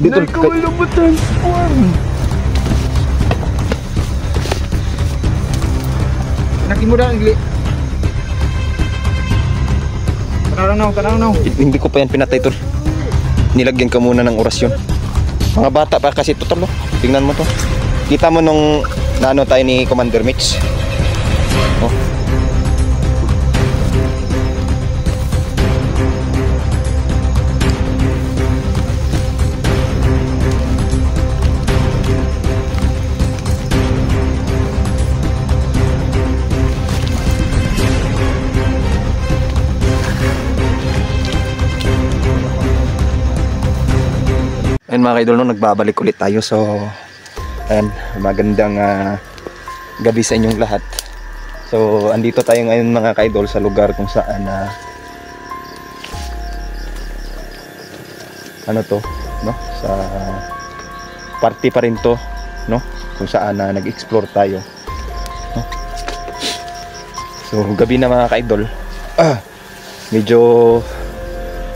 Dito kalambatan. Nakin mo na igli. Tanang. Hindi ko pa yan pinatay tol. Nilagyan ka muna ng orasyon. Mga bata pa kasi to tol. Tingnan mo to. Kita mo nung naano tayo ni Commander Mitch. Oh. Ayun mga kaidol, no, nagbabalik ulit tayo. So ayan, magandang gabi sa inyong lahat. So andito tayo ngayon mga kaidol sa lugar kung saan ano to, no? Sa party pa rin to, no? Kung saan nag-explore tayo, no? So gabi na mga kaidol. Medyo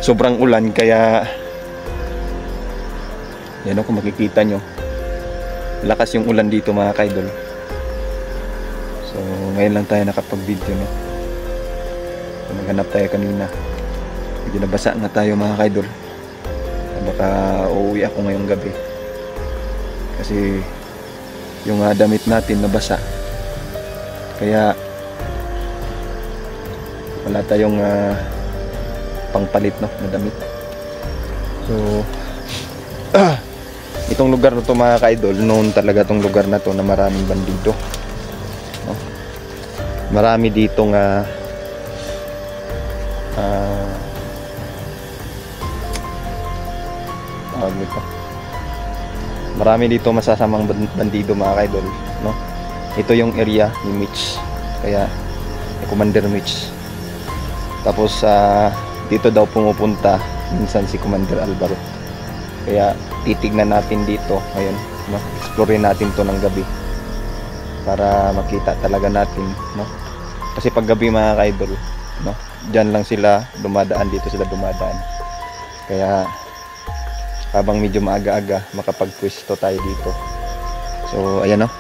sobrang ulan kaya yan o, kung makikita nyo, lakas yung ulan dito mga kaidol. So ngayon lang tayo nakapag-video, no? So, naghanap tayo kanina, medyo nabasa na tayo mga kaidol. Baka uuwi ako ngayong gabi kasi yung damit natin nabasa, kaya wala tayong pangpalit, no, na damit. So itong lugar na to mga kaidol, noon talaga tong lugar na to na maraming bandido, no? Marami ditong marami dito masasamang bandido mga kaidol, no? Ito yung area ni Mitch, kaya ni Commander Mitch. Tapos dito daw pumupunta minsan si Commander Alvaro. Kaya titignan natin dito ngayon, no? Explore natin to ng gabi para makita talaga natin, no? Kasi pag gabi mga kaidol, no, diyan lang sila dumadaan, dito sila dumadaan. Kaya habang medyo maaga-aga makapagpwesto tayo dito. So ayan, no?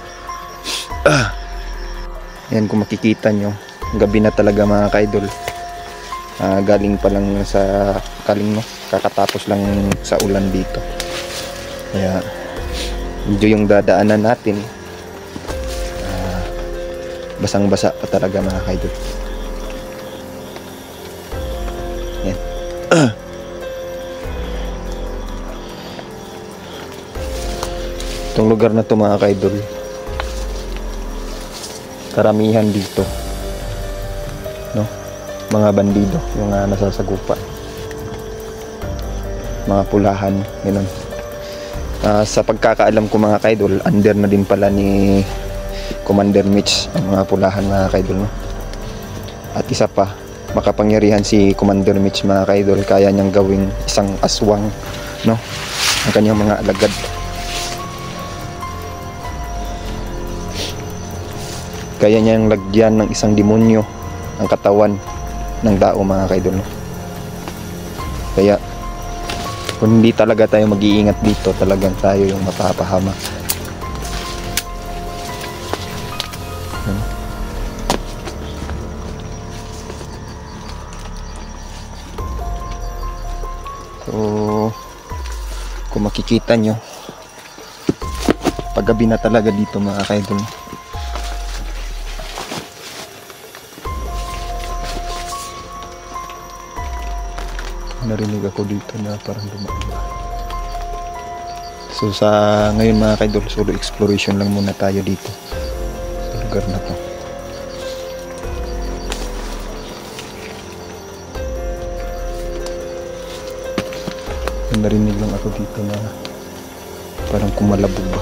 Ayan, kung makikita nyo, gabi na talaga mga kaidol. Galing pa lang sa no? Kakatapos lang sa ulan dito, kaya medyo yung dadaanan natin basang basa pa talaga mga kaidol. Yan. Itong lugar na to mga kaidol, karamihan dito, no, mga bandido yung nasasagupan, mga pulahan, gano'n. Sa pagkakaalam ko mga kaidol, under na din pala ni Commander Mitch ang mga pulahan mga kaidol, no? At isa pa, makapangyarihan si Commander Mitch mga kaidol, kaya niyang gawing isang aswang, no, ang kanyang mga alagad. Kaya niyang lagyan ng isang demonyo ang katawan ng tao mga kaidol, no? Kaya kung hindi talaga tayo mag-iingat dito, talagang tayo yung mapapahamak. So kung makikita nyo, paggabi na talaga dito mga kaidol. Narinig ako dito na parang dumaan. So sa ngayon mga kaidol, solo exploration lang muna tayo dito sa lugar na to. Narinig lang ako dito na parang kumalabog ba.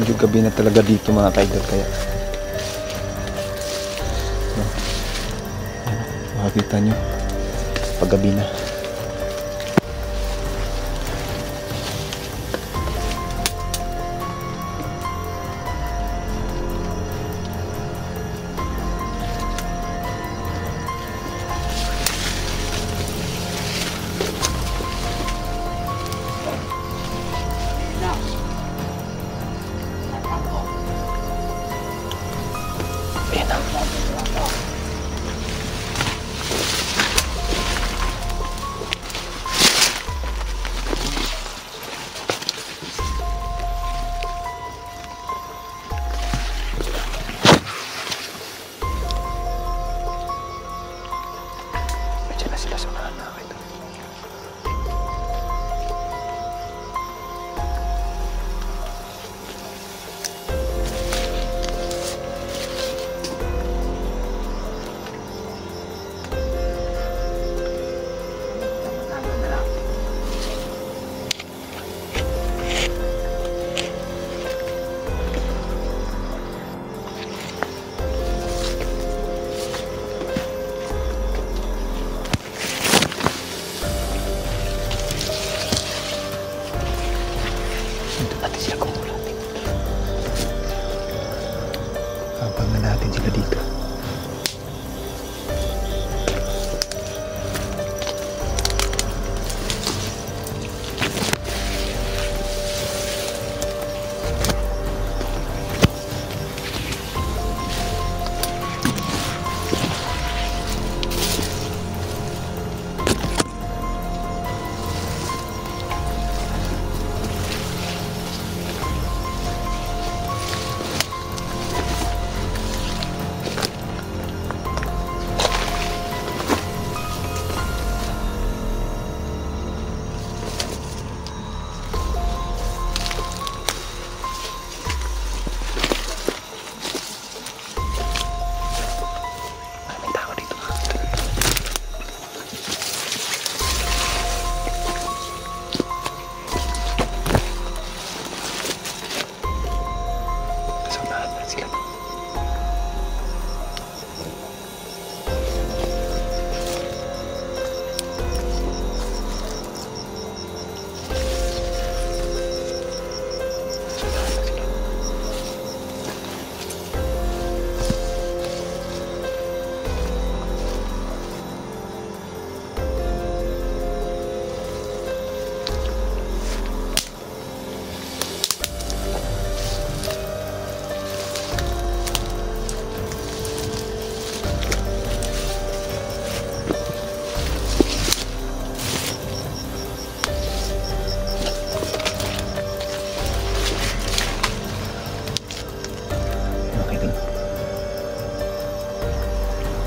Medyo gabi na talaga dito mga kaidol, kaya Makikita nyo, paggabi na. Abangan natin sila dito.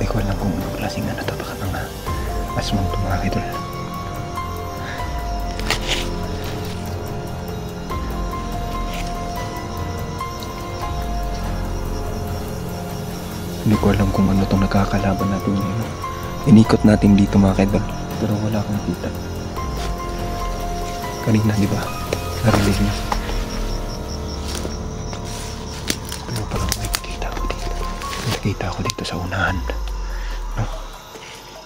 Hindi ko alam kung anong klaseng to. Baka mga aswang ito mga idol. Hindi ko alam kung ano itong nakakalaban natin ngayon. Inikot natin dito mga idol, pero wala akong nakita. Kanina di ba? Narinig niya. Pero parang may nakita ako dito. May nakita ako dito sa unahan. No?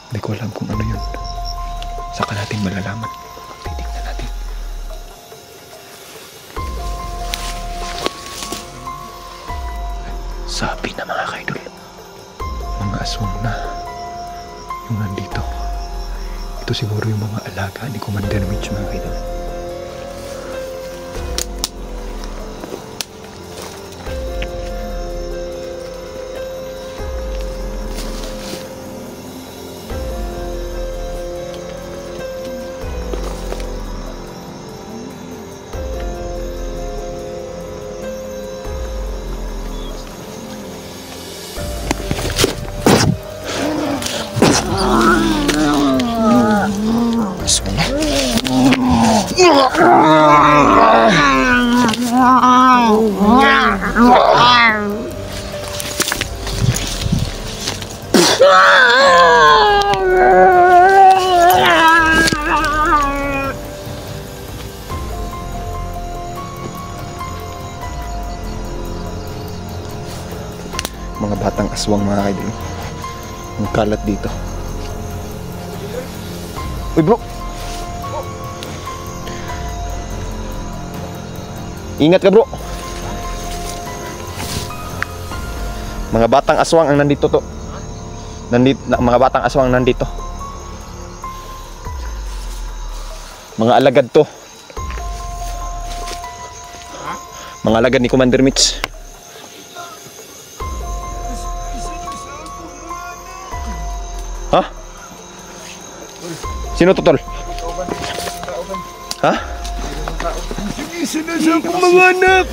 Hindi ko alam kung ano yun. Saka natin malalaman. Titignan natin. Sabi na mga kaidol, mga aswang na yung nandito. Ito siguro yung mga alaga ni Commander Mitch mga kaidol. Mga batang aswang mga idol. Ang kalat dito. Uy bro. Ingat ka bro. Mga batang aswang ang nandito to. Mga batang aswang nandito. Mga alagad to. Mga alagad ni Commander Mitch. Ha? Sino to tol? Ha? Isa na sa akong mga anak.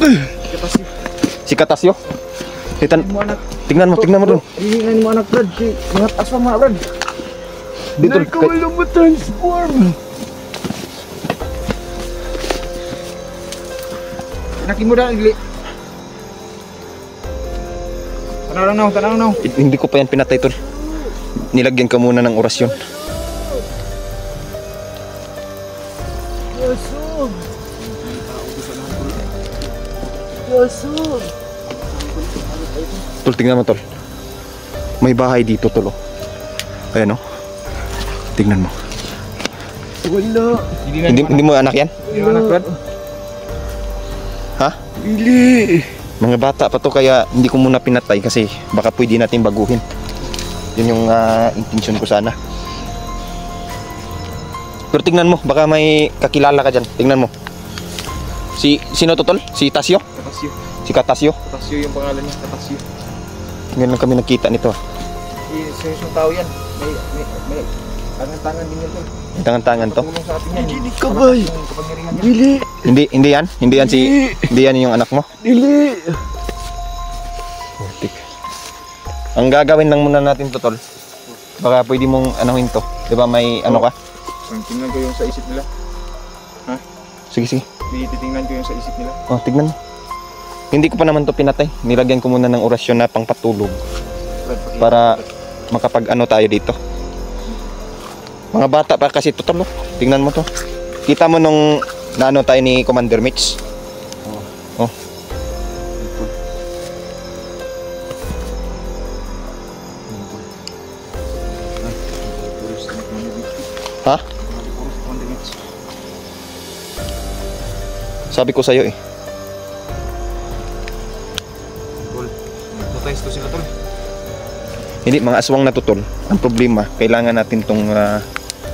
Si Katasyo? Tingnan mo dun. Hihingan mo anak Brad. Mga aswang mga Brad. Dito. Transform. Nakin mo na igli. Tanaw na. Hindi ko pa yan pinatay tol. Nilagyan ka muna ng orasyon. Yasog. Tol, tingnan mo tol. May bahay dito tol. Oh. Ayan oh. Tingnan mo. Wala. Hindi mo anak yan? Hindi mo anak Brad. Ha? Hindi. Mga bata pa to kaya hindi ko muna pinatay kasi baka pwede natin baguhin. Yun yung intention ko sana. Pero tingnan mo, baka may kakilala ka dyan. Tingnan mo. Sino to tol? Si Tasyo? Katasyo. Si Katasyo? Katasyo yung pangalan niya. Katasyo. Ngayon lang kami nakita nito. Yung tao yan. May tangan-tangan din yan tol. Tangan-tangan to. Tulong sa atin yan. Hindi ka bay. Dili. Hindi yan? Hindi yan yung anak mo? Dili. Putik. Ang gagawin lang muna natin to tol. Baka pwede mong anuhin to. 'Di ba may ano ka? Tingnan ko yung sa isip nila. Ha? Sige. Titingnan ko yung sa isip nila. Oh, tignan mo. Hindi ko pa naman to pinatay. Nilagyan ko muna ng orasyon na pangpatulog para makapag-ano tayo dito. Mga bata pa kasi to tol. Tingnan mo to. Kita mo nung naano tayo ni Commander Mitch. Oh. Ha? Sabi ko sa'yo eh. Tol, nagtutayos to sila tol. Hindi, mga aswang na to tol. Ang problema, kailangan natin tong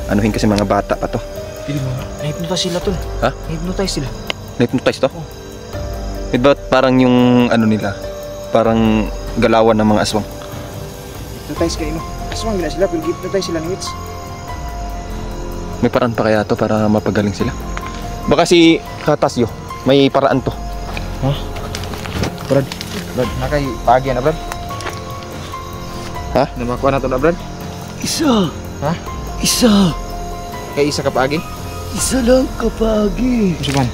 anuhin kasi mga bata pa to. Pili mo, na-hypnotize sila tol. Ha? Na-hypnotize sila. Na-hypnotize to? Diba parang yung ano nila, parang galawan ng mga aswang. Hypnotize kayo no. Aswang gina sila, pero hypnotize sila ni Mitch. May paraan pa kaya to para mapagaling sila? Baka si Katasyo, may paraan to. Ha? Brad, nakay pagi na Brad. Ha? Namakuha na to na Brad. Isa. Ha? Isa. Kay isa ka pagi? Isa lang kapagi. Suman.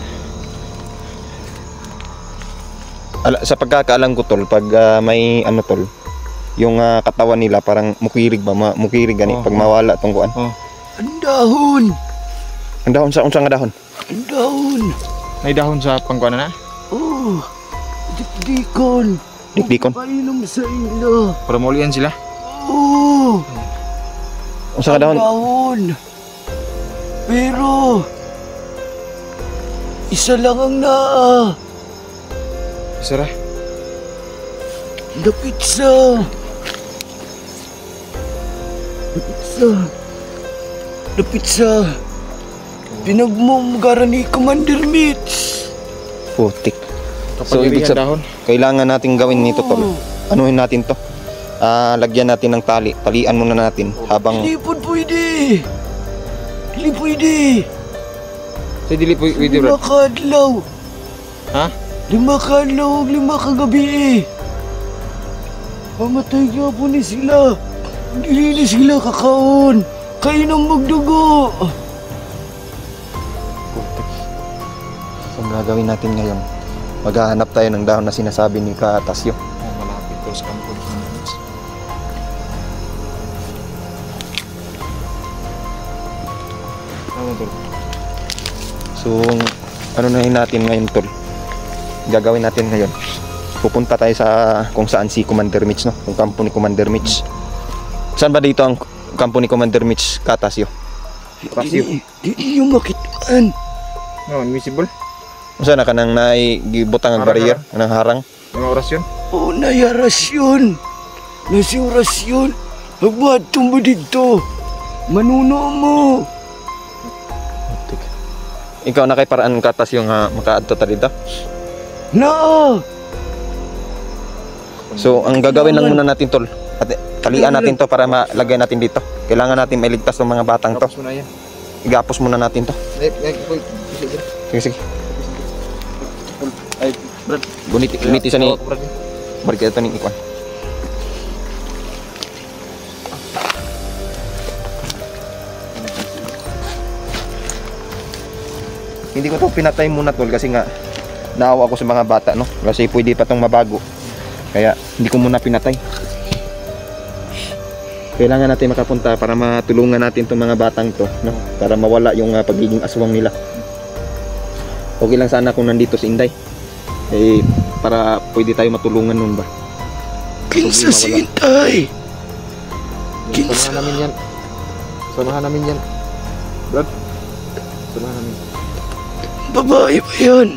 Sa pagkakaalam ko tol, pag may ano tol, yung katawan nila parang mukirig ba? Mukirig gani pag mawala tong kuan. Oh. Ang dahon. Ang dahon sa unsang nga dahon? Ang dahon. May dahon sa pangkuan na? Oh. Dikdikon. Dikdikon? Painom sa ilo. Para maulian sila. Oh. Unsang nga dahon? Dahon. Pero isa lang ang naa. Isara. Lapit sa. Pinagmumugaran ni Commander Mitch. Putik. Kapag ibig dahon. kailangan natin gawin nito tol. Anuhin natin to. Lagyan natin ng tali. Talian muna natin habang Hindi po pwede. Hindi pwede. Sa dili pwede Lima Brad. kadlaw. Ha? 5 kadlaw, 5 kagabi. Mamatay nga po ni sila. Hindi ni sila kakaon. Kayo nang magdugo. ang gagawin natin ngayon. Maghahanap tayo ng dahon na sinasabi ni Katasyo. Malapit to sa kampo ni Mitch. So, ano na natin ngayon tol? Gagawin natin ngayon. Pupunta tayo sa kung saan si Commander Mitch, no? Kung kampo ni Commander Mitch. Saan ba dito ang kampo ni Commander Mitch, Katasyo? Kapasyo. Di niyo makitaan. No, invisible. Usa na kanang naigibutang ang Harang, barrier, kanang harang. Mga orasyon. Oo na yarasyon. Nasi orasyon. Agbuhat tumbo dito. Manuno mo. Ikaw na kay paraan katas yung makaadto ta dito. Na. So ang gagawin lang muna natin tol. At talian natin to para malagay natin dito. Kailangan natin mailigtas ng mga batang to. Tapos mo na yan. Igapos muna natin to. Sige, sige. Ay, Brad. Guniti sa ni Brad. balik ito ni ikuan. Hindi ko to pinatay muna tol kasi nga naawa ako sa mga bata no. Kasi pwede pa tong mabago. Kaya hindi ko muna pinatay. Kailangan natin makapunta para matulungan natin tong mga batang to no. Para mawala yung pagiging aswang nila. Okay lang sana kung nandito si Inday. Eh para pwede tayo matulungan nun ba. Kinsa si Intay. Kinsa. Samahan namin yan. Samahan namin yan. Brad. Samahan namin. Babae ba yan?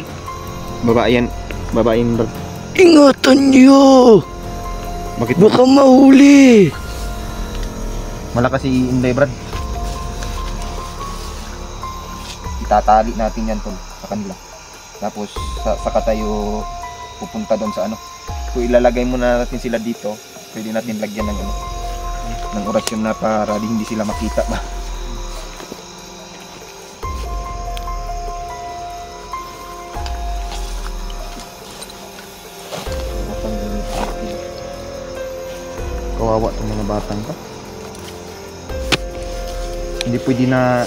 Babae bro. Ingatan niyo. Bakit Baka mahuli. malakas si Inday Brad? Itatali natin yan tol sa kanila. Tapos saka tayo pupunta doon sa ano. Kung ilalagay muna natin sila dito, pwede natin lagyan ng ano, ng orasyon na para hindi sila makita ba. Kawawa itong mga batang to. Hindi pwede na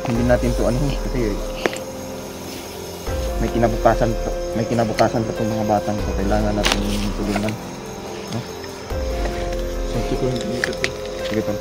hindi natin to ano kasi may kinabukasan pa itong mga batang to. Kailangan natin tulungan. No? Sige tol.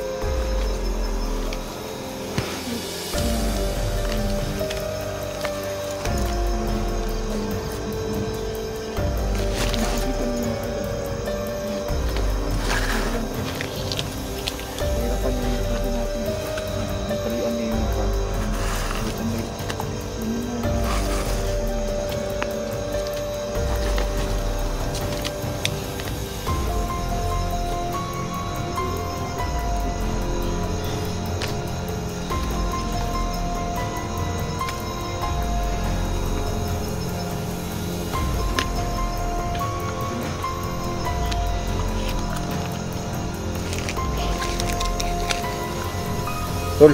Tol.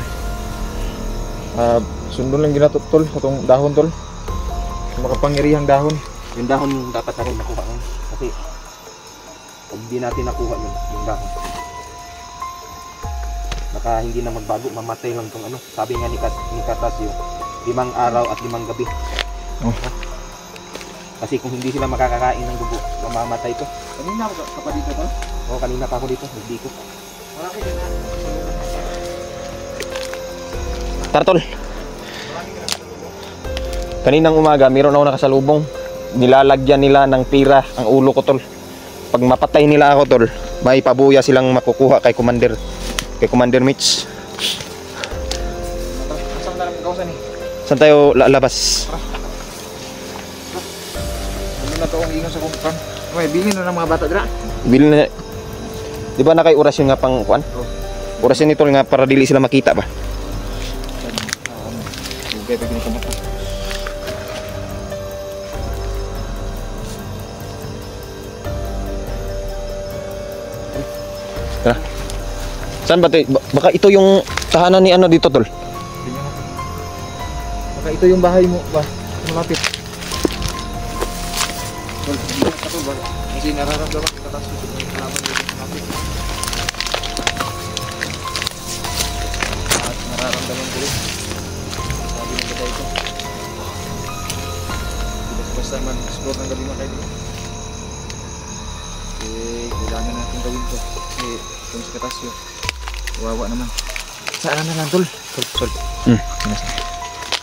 Sundon lang ginatot tol itong dahon tol. Makapangyarihang dahon. Yung dahon dapat natin nakuha kasi pag di natin nakuha yung dahon baka hindi na magbago, mamatay lang tong ano. Sabi nga ni Katasyo, 5 araw at 5 gabi. Oh. Kasi kung hindi sila makakakain ng dugo, mamamatay to. Kanina ako pa dito tol. Oo, kanina pa ako dito, hindi ko. Malaki din na. Tara tol. Kaninang umaga, mayroon ako nakasalubong. Nilalagyan nila ng pira ang ulo ko tol. Pag mapatay nila ako tol, may pabuya silang makukuha kay Commander Mitch. Saan na lang kausan eh? Saan tayo lalabas? Ano na to ang ingon sa kumpan? Okay, bilhin na ng mga bata dira. Bili na. Di ba na kay orasyon nga pang kuan? Orasyon nito nga para dili sila makita ba? Okay, pagin ko mata. Tara. Saan ba ito? Baka ito yung tahanan ni ano dito tol. Tingnan natin. Baka ito yung bahay mo ba? Malapit. Tol, hindi ka to ba? Kasi nararamdaman ko tatas ko yung kalaban dito malapit. At nararamdaman ko rin. Sabi ng batay ko. Basta man explore ng gabi mga kaibigan. Kailangan natin gawin to. Kasi kung si Katasyo, wawa naman. Saan na lang tol? Tol.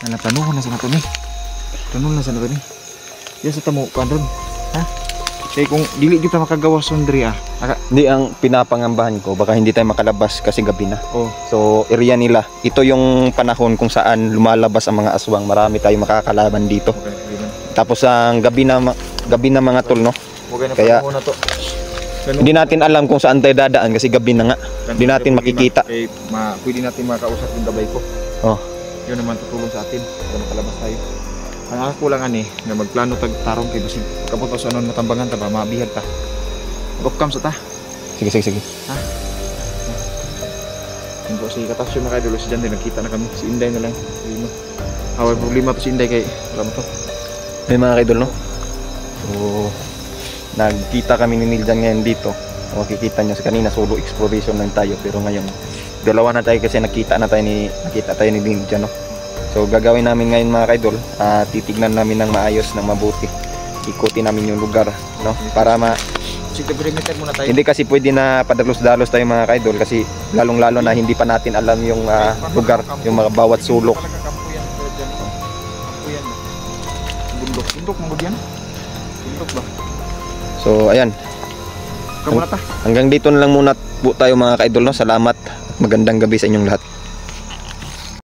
Tanuhon na sa nato ni. Tanuhon na sa nato ni. Yan sa tamo, pandron. Ha? Kaya kung dili kita makagawa sundri Hindi, ang pinapangambahan ko, baka hindi tayo makalabas kasi gabi na. oh, So, area nila. Ito yung panahon kung saan lumalabas ang mga aswang. Marami tayong makakalaban dito. okay, okay. Tapos ang gabi na mga tol, no? Okay na Kaya- panahon na to. Hindi natin alam kung saan tayo dadaan kasi gabi na nga. Hindi natin makikita. Eh, pwede natin makausap yung gabay ko. Oh. Yun naman tutulong sa atin para makalabas tayo. Ang ako lang na magplano tarong kay basig kapot sa anon matambangan ta ba mabihag ta. Magkam sa ta. Sige. Hindi ko si Katasyo mga idol si Jan din nagkita na kami. Si Inday na lang. Problema. Awal problema to si Inday kay alam mo to. May mga kaidol, no? So, nagkita kami ni Niljan ngayon dito. Makikita nyo sa kanina, solo exploration lang tayo. Pero ngayon, dalawa na tayo kasi nakita tayo ni Niljan, no? So, gagawin namin ngayon mga kaidol, titignan namin ng maayos, ng mabuti. Ikutin namin yung lugar, no? Para Sige, perimeter muna tayo. hindi kasi pwede na padalos-dalos tayo mga kaidol kasi lalong-lalo na hindi pa natin alam yung lugar, yung mga bawat sulok. Kampo yan. Bundok mo yan? Bundok ba? So, ayan. Kamu na ta. Hanggang dito na lang muna po tayo mga kaidol, no? Salamat at magandang gabi sa inyong lahat.